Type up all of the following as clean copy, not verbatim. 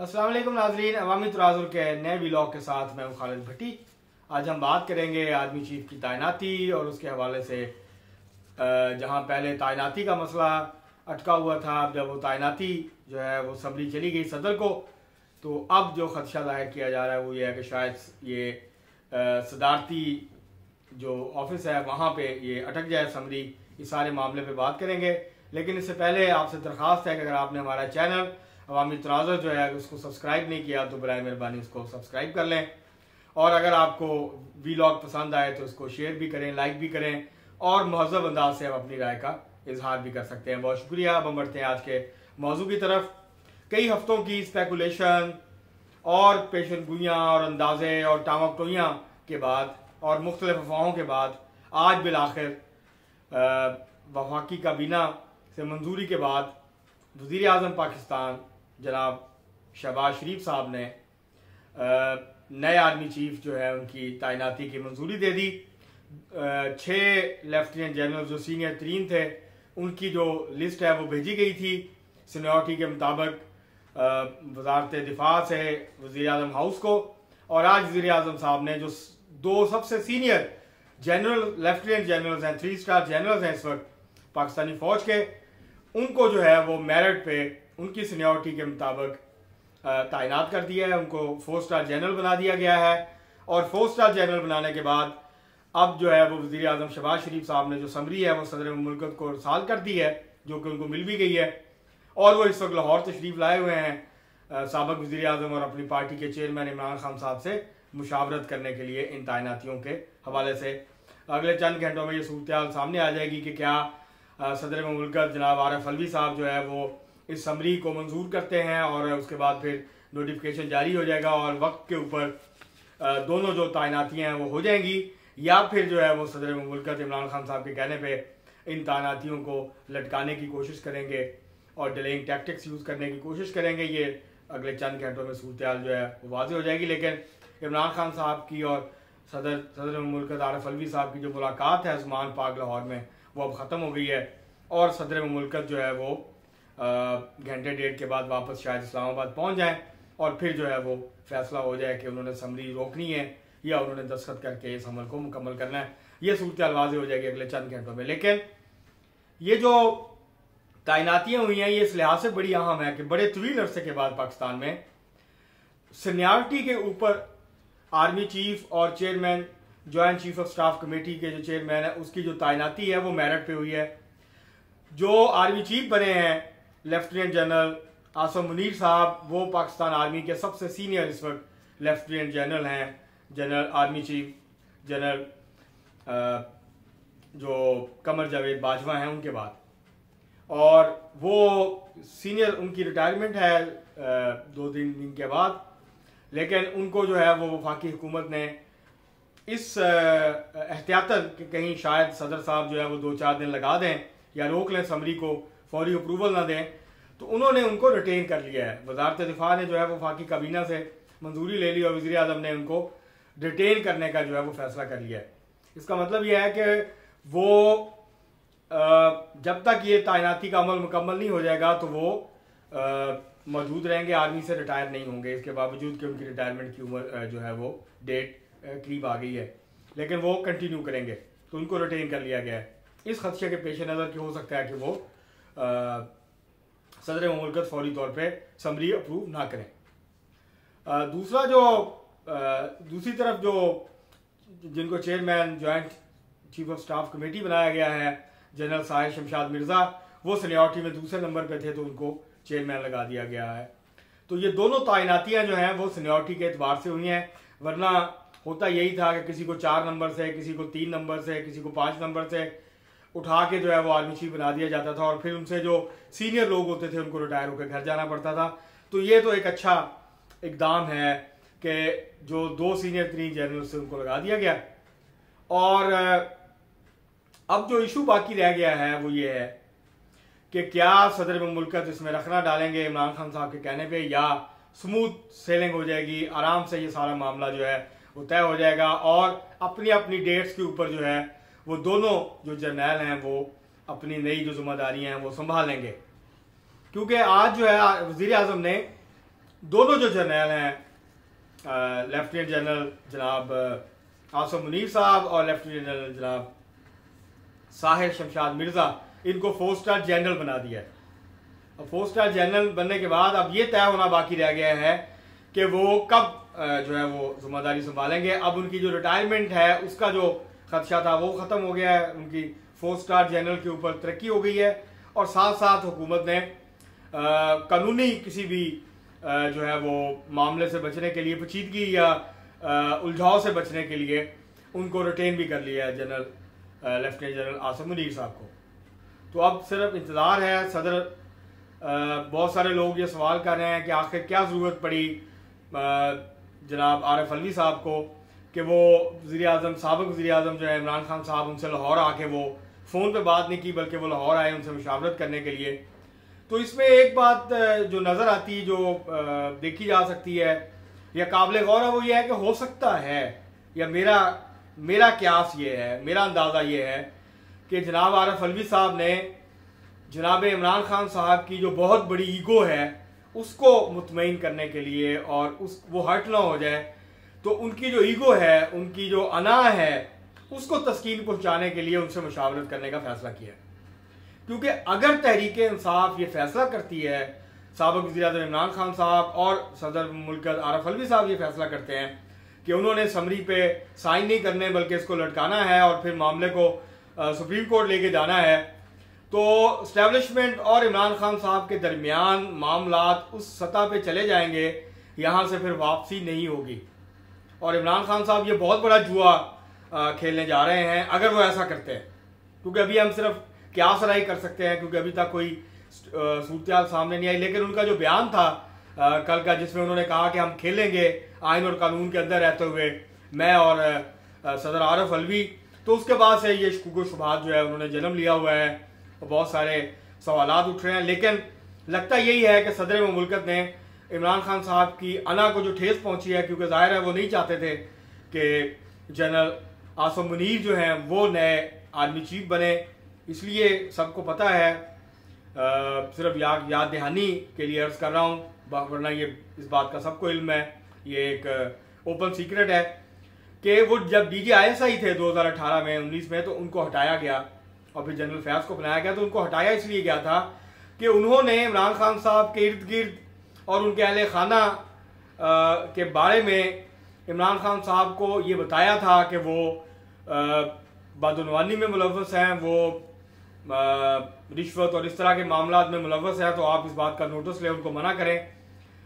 अस्सलाम वालेकुम नाजरीन, अवामी तराजुल के नए व्लॉग के साथ मैं हूं खालिद भट्टी। आज हम बात करेंगे आर्मी चीफ की तैनाती और उसके हवाले से जहां पहले तैनाती का मसला अटका हुआ था। अब जब वो तैनाती जो है वो सबरी चली गई सदर को, तो अब जो खदशा जाहिर किया जा रहा है वो ये है कि शायद ये सदारती जो ऑफिस है वहाँ पे ये अटक जाए समरी। इस सारे मामले पे बात करेंगे, लेकिन इससे पहले आपसे दरख्वास्त है कि अगर आपने हमारा चैनल अवामी तराजुल जो है उसको सब्सक्राइब नहीं किया तो बराए मेहरबानी उसको सब्सक्राइब कर लें, और अगर आपको वीलॉग पसंद आए तो उसको शेयर भी करें, लाइक भी करें, और महज़ब अंदाज से आप अपनी राय का इजहार भी कर सकते हैं। बहुत शुक्रिया। अब हम बढ़ते हैं आज के मौजू की तरफ। कई हफ्तों की स्पेकुलेशन और पेशनगोइयाँ और अंदाजे और टामाटोइयाँ के बाद और मुख्तलिफ अफवाहों के बाद आज बिलाखिर वफाकी काबीना से मंजूरी के बाद वज़ीर आज़म पाकिस्तान जनाब शहबाज शरीफ साहब ने नए आर्मी चीफ जो है उनकी तैनाती की मंजूरी दे दी। 6 लेफ्टिनेंट जनरल जो सीनियर तरीन थे उनकी जो लिस्ट है वो भेजी गई थी सीनियरिटी के मुताबिक वजारत दिफा से वज़ीर आज़म हाउस को, और आज वज़ीर आज़म साहब ने जो 2 सबसे सीनियर जनरल लेफ्टिनेंट जनरल्स हैं, 3 स्टार जनरल्स हैं इस वक्त पाकिस्तानी फौज के, उनको जो है वो मेरिट पे उनकी सीनियरिटी के मुताबिक तैनात कर दिया है। उनको 4 स्टार जनरल बना दिया गया है, और 4 स्टार जनरल बनाने के बाद अब जो है वो वज़ीर आज़म शहबाज शरीफ साहब ने जो समरी है वो सदर मुमलिकत को इरसाल कर दी है, जो कि उनको मिल भी गई है, और वो इस वक्त लाहौर तशरीफ लाए हुए हैं साबिक वज़ीर आज़म और अपनी पार्टी के चेयरमैन इमरान खान साहब से मुशावरत करने के लिए इन तैनातियों के हवाले से। अगले चंद घंटों में ये सूरत सामने आ जाएगी कि क्या सदर मुमलिकत जनाब आरिफ अलवी साहब जो है वो इस समरी को मंजूर करते हैं, और उसके बाद फिर नोटिफिकेशन जारी हो जाएगा और वक्त के ऊपर दोनों जो तैनातियाँ हैं वो हो जाएंगी, या फिर जो है वो सदर मुमलिकत इमरान खान साहब के कहने पे इन तैनातियों को लटकाने की कोशिश करेंगे और डिलेइंग टैक्टिक्स यूज़ करने की कोशिश करेंगे। ये अगले चंद घंटों में सूरत जो है वो वाज़ेह हो जाएगी। लेकिन इमरान खान साहब की और सदर मुमलिकत आरिफ अलवी साहब की जो मुलाकात है उस्मान पार्क लाहौर में वो अब ख़त्म हो गई है, और सदर मुमलिकत जो है वो घंटे डेढ़ के बाद वापस शायद इस्लामाबाद पहुंच जाएं, और फिर जो है वो फैसला हो जाए कि उन्होंने समरी रोकनी है या उन्होंने दस्तखत करके इस अमल को मुकम्मल करना है। ये सूरत वाज़ेह हो जाएगी अगले चंद घंटों में। लेकिन ये जो तैनातियाँ हुई हैं ये इस लिहाज से बड़ी अहम है कि बड़े तवील अरसे के बाद पाकिस्तान में सीनियरिटी के ऊपर आर्मी चीफ और chairman joint chief of staff committee के जो चेयरमैन है उसकी जो तैनाती है वो मेरिट पे हुई है। जो आर्मी चीफ बने हैं लेफ्टिनेंट जनरल आसम मुनीर साहब, वो पाकिस्तान आर्मी के सबसे सीनियर इस वक्त लेफ्टिनेंट जनरल हैं, जनरल आर्मी चीफ जनरल जो कमर जावेद बाजवा हैं उनके बाद, और वो सीनियर उनकी रिटायरमेंट है 2-3 दिन के बाद। लेकिन उनको जो है वो वफाकी हुकूमत ने इस एहतियातन कि कहीं शायद सदर साहब जो है वो 2-4 दिन लगा दें या रोक लें समरी को, फौरी अप्रूवल ना दें, तो उन्होंने उनको रिटेन कर लिया है। वजारत दिफा ने जो है वो वफाकी काबीना से मंजूरी ले ली और वज़ीर आज़म ने उनको रिटेन करने का जो है वो फैसला कर लिया है। इसका मतलब यह है कि वो जब तक ये तैनाती का अमल मुकम्मल नहीं हो जाएगा तो वो मौजूद रहेंगे, आर्मी से रिटायर नहीं होंगे, इसके बावजूद कि उनकी रिटायरमेंट की उम्र जो है वो डेट करीब आ गई है, लेकिन वो कंटिन्यू करेंगे, तो उनको रिटेन कर लिया गया है। इस खदशे के पेश नज़र कि हो सकता है कि वो सदर मुमलिकत फौरी तौर पे समरी अप्रूव ना करें। दूसरी तरफ जो जिनको chairman joint chief of staff committee बनाया गया है जनरल साहिर शमशाद मिर्ज़ा, वो सीनियरिटी में दूसरे नंबर पे थे तो उनको चेयरमैन लगा दिया गया है। तो ये दोनों तैनातियाँ जो हैं वो सीनियरिटी के एतबार से हुई हैं, वरना होता यही था कि किसी को 4 नंबर से, किसी को 3 नंबर से, किसी को 5 नंबर से उठा के जो है वो आर्मी चीफ बना दिया जाता था, और फिर उनसे जो सीनियर लोग होते थे उनको रिटायर होकर घर जाना पड़ता था। तो ये तो एक अच्छा इकदाम है कि जो 2 सीनियर 3 जनरल से उनको लगा दिया गया। और अब जो इशू बाकी रह गया है वो ये है कि क्या सदर मुमलिकत इसमें रखना डालेंगे इमरान खान साहब के कहने पे, या स्मूथ सेलिंग हो जाएगी, आराम से ये सारा मामला जो है वो तय हो जाएगा, और अपनी अपनी डेट्स के ऊपर जो है वो दोनों जो जर्नैल हैं वो अपनी नई जो जिम्मेदारियां हैं वो संभाल लेंगे। क्योंकि आज जो है वज़ीर आज़म ने दोनों जो जर्नल हैं, लेफ्टिनेंट जनरल जनाब आसम मुनीर साहब और लेफ्टिनेंट जनरल जनाब साहिर शमशाद मिर्ज़ा, इनको 4 स्टार जनरल बना दिया है। अब 4 स्टार जनरल बनने के बाद अब ये तय होना बाकी रह गया है कि वो कब जो है वो जिम्मेदारी संभालेंगे। अब उनकी जो रिटायरमेंट है उसका जो खदशा था वो ख़त्म हो गया है, उनकी 4 स्टार जनरल के ऊपर तरक्की हो गई है और साथ साथ हुकूमत ने कानूनी किसी भी जो है वो मामले से बचने के लिए, पेचीदगी या उलझाव से बचने के लिए उनको रिटेन भी कर लिया है general lieutenant general Asim Munir साहब को। तो अब सिर्फ इंतज़ार है। सदर बहुत सारे लोग ये सवाल कर रहे हैं कि आखिर क्या ज़रूरत पड़ी जनाब आरिफ अलवी साहब को कि वो वज़ीर-ए-आज़म, साबिक़ वज़ीर-ए-आज़म जो है इमरान खान साहब, उनसे लाहौर आके वो फ़ोन पे बात नहीं की बल्कि वो लाहौर आए उनसे मुशावरत करने के लिए। तो इसमें एक बात जो नज़र आती, जो देखी जा सकती है या काबिल गौर है, वो ये है कि हो सकता है, या मेरा क्यास ये है, मेरा अंदाज़ा ये है कि जनाब आरिफ अलवी साहब ने जनाब इमरान खान साहब की जो बहुत बड़ी ईगो है उसको मुतमईन करने के लिए और वो हर्ट ना हो जाए, तो उनकी जो ईगो है, उनकी जो अना है, उसको तस्कीन पहुंचाने के लिए उनसे मुशावरत करने का फैसला किया। क्योंकि अगर तहरीक इंसाफ ये फैसला करती है, साबिक़ वज़ीर-ए-आज़म इमरान खान साहब और सदर मुल्क आरिफ अलवी साहब ये फैसला करते हैं कि उन्होंने समरी पे साइन नहीं करने बल्कि इसको लटकाना है और फिर मामले को सुप्रीम कोर्ट लेके जाना है, तो इस्टेब्लिशमेंट और इमरान खान साहब के दरमियान मामलात उस सतह पे चले जाएंगे, यहाँ से फिर वापसी नहीं होगी। और इमरान खान साहब ये बहुत बड़ा जुआ खेलने जा रहे हैं अगर वो ऐसा करते हैं, क्योंकि अभी हम सिर्फ क्यास राय कर सकते हैं क्योंकि अभी तक कोई सूरत सामने नहीं आई। लेकिन उनका जो बयान था कल का, जिसमें उन्होंने कहा कि हम खेलेंगे आइन और कानून के अंदर रहते हुए, मैं और सदर आरिफ अलवी, तो उसके बाद से ये शुबहात जो है उन्होंने जन्म लिया हुआ है और बहुत सारे सवालात उठ रहे हैं। लेकिन लगता यही है कि सदर मुमलिकत ने इमरान खान साहब की अना को जो ठेस पहुंची है, क्योंकि जाहिर है वो नहीं चाहते थे कि जनरल आसम मुनीर जो हैं वो नए आर्मी चीफ बने, इसलिए सबको पता है। सिर्फ याद दहानी के लिए अर्ज कर रहा हूँ, वरना ये इस बात का सबको इल्म है, ये एक ओपन सीक्रेट है कि वो जब DGISI थे 2018 में 19 में, तो उनको हटाया गया और फिर जनरल फैज को बनाया गया। तो उनको हटाया इसलिए गया था कि उन्होंने इमरान खान साहब के इर्द गिर्द और उनके अहले खाना के बारे में इमरान खान साहब को ये बताया था कि वो बदनवानी में मुलव्वस हैं, वो रिश्वत और इस तरह के मामलात में मुलव्वस हैं, तो आप इस बात का नोटिस लें, उनको मना करें।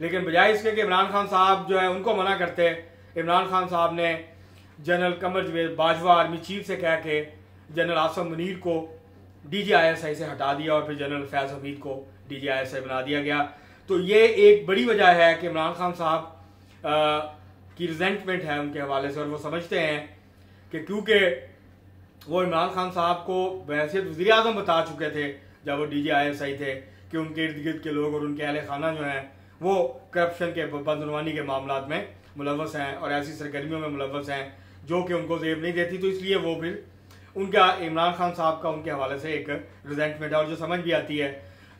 लेकिन बजाय इसके कि इमरान खान साहब जो है उनको मना करते, इमरान खान साहब ने जनरल कमर जवेद बाजवा आर्मी चीफ से कह के जनरल आसम मुनीर को DGISI से हटा दिया और फिर जनरल फैज हमीद को DGISI बना दिया गया। तो ये एक बड़ी वजह है कि इमरान खान साहब की रिजेंटमेंट है उनके हवाले से, और वो समझते हैं कि क्योंकि वो इमरान खान साहब को बहैसियत वज़ीर-ए-आज़म बता चुके थे जब वो DGISI थे कि उनके इर्द गिर्द के लोग और उनके अहले खाना जो हैं वो करप्शन के, बदनवानी के मामलात में मुलव्वस हैं और ऐसी सरगर्मियों में मुलव्वस हैं जो कि उनको जेब नहीं देती। तो इसलिए वो फिर उनका, इमरान खान साहब का उनके हवाले से एक रिजेंटमेंट है और जो समझ भी आती है।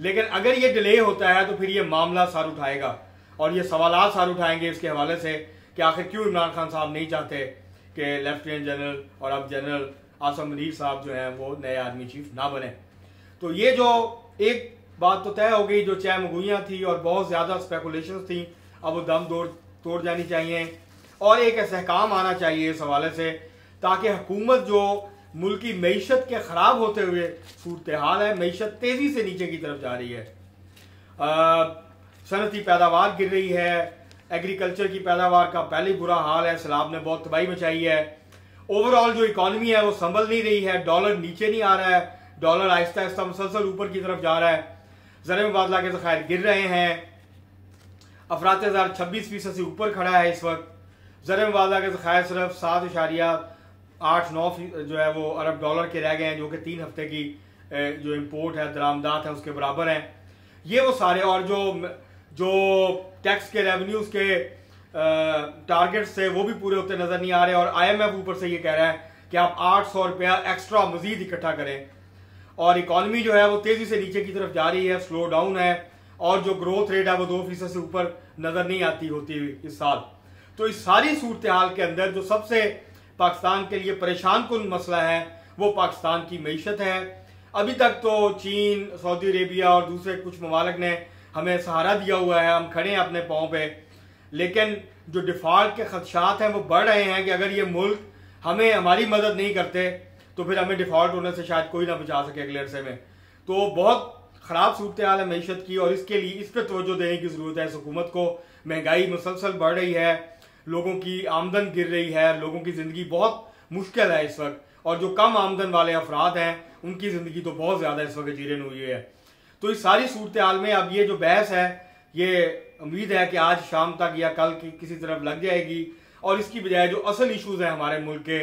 लेकिन अगर ये डिले होता है तो फिर ये मामला सर उठाएगा और ये सवालात सर उठाएंगे इसके हवाले से कि आखिर क्यों इमरान खान साहब नहीं चाहते कि लेफ्टिनेंट जनरल और अब जनरल आसम मुनीर साहब जो हैं वो नए आर्मी चीफ ना बने। तो ये जो एक बात तो तय हो गई, जो चहमगोइयाँ थी और बहुत ज़्यादा स्पेकुलेशंस थी, अब वो दम तोड़ जानी चाहिए और एक istihकाम आना चाहिए इस हवाले से, ताकि हुकूमत जो मुल्की मईशत के ख़राब होते हुए सूरत हाल है, मईशत तेज़ी से नीचे की तरफ जा रही है, सनती पैदावार गिर रही है, एग्रीकल्चर की पैदावार का पहले ही बुरा हाल है, सैलाब ने बहुत तबाही मचाई है, ओवरऑल जो इकॉनमी है वो संभल नहीं रही है, डॉलर नीचे नहीं आ रहा है, डॉलर आहिस्ता आहिस्ता मुसलसल ऊपर की तरफ जा रहा है, ज़र मुबादला के ज़खायर गिर रहे हैं, अफरात ज़र 26% से ऊपर खड़ा है इस वक्त, ज़र मुबादला के ज़खायर सिर्फ 7.89 जो है वो अरब डॉलर के रह गए हैं, जो कि 3 हफ्ते की जो इम्पोर्ट है, दरामदात है उसके बराबर हैं। ये वो सारे, और जो टैक्स के रेवेन्यूज के टारगेट से वो भी पूरे होते नजर नहीं आ रहे, और IMF ऊपर से ये कह रहा है कि आप 800 रुपया एक्स्ट्रा मजीद इकट्ठा करें, और इकॉनमी जो है वो तेजी से नीचे की तरफ जा रही है, स्लो डाउन है, और जो ग्रोथ रेट है वो 2% से ऊपर नज़र नहीं आती होती इस साल। तो इस सारी सूरत हाल के अंदर जो सबसे पाकिस्तान के लिए परेशान कुन मसला है वो पाकिस्तान की मईशत है। अभी तक तो चीन, सऊदी अरेबिया और दूसरे कुछ ममालिक ने हमें सहारा दिया हुआ है, हम खड़े हैं अपने पाँव पे, लेकिन जो डिफ़ॉल्ट के खदशात हैं वो बढ़ रहे हैं कि अगर ये मुल्क हमें हमारी मदद नहीं करते तो फिर हमें डिफ़ॉल्ट होने से शायद कोई ना बचा सके अगले अरसे में। तो बहुत ख़राब सूरत हाल है मईशत की, और इसके लिए इस पर तवज्जो देने की ज़रूरत है। हुकूमत को महंगाई मुसलसल बढ़ रही है, लोगों की आमदन गिर रही है, लोगों की ज़िंदगी बहुत मुश्किल है इस वक्त, और जो कम आमदन वाले अफराद हैं उनकी ज़िंदगी तो बहुत ज़्यादा इस वक्त जीरन हुई है। तो इस सारी सूरत हाल में अब ये जो बहस है ये उम्मीद है कि आज शाम तक या कल की किसी तरफ लग जाएगी, और इसकी बजाय जो असल इशूज़ हैं हमारे मुल्क के,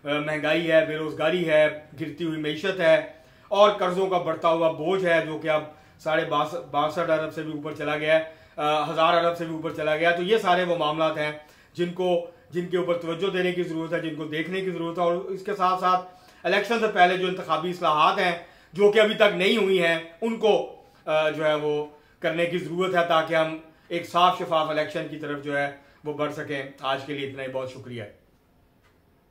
महंगाई है, बेरोज़गारी है, गिरती हुई मईशत है और कर्ज़ों का बढ़ता हुआ बोझ है जो कि अब 62 अरब से भी ऊपर चला गया है, 1000 अरब से भी ऊपर चला गया। तो ये सारे वो मामलात हैं जिनके ऊपर तवज्जो देने की ज़रूरत है, जिनको देखने की ज़रूरत है, और इसके साथ साथ इलेक्शन से पहले जो इंतखाबी इस्लाहात हैं जो कि अभी तक नहीं हुई हैं उनको जो है वो करने की ज़रूरत है ताकि हम एक साफ शफाफ इलेक्शन की तरफ जो है वो बढ़ सकें। आज के लिए इतना ही, बहुत शुक्रिया।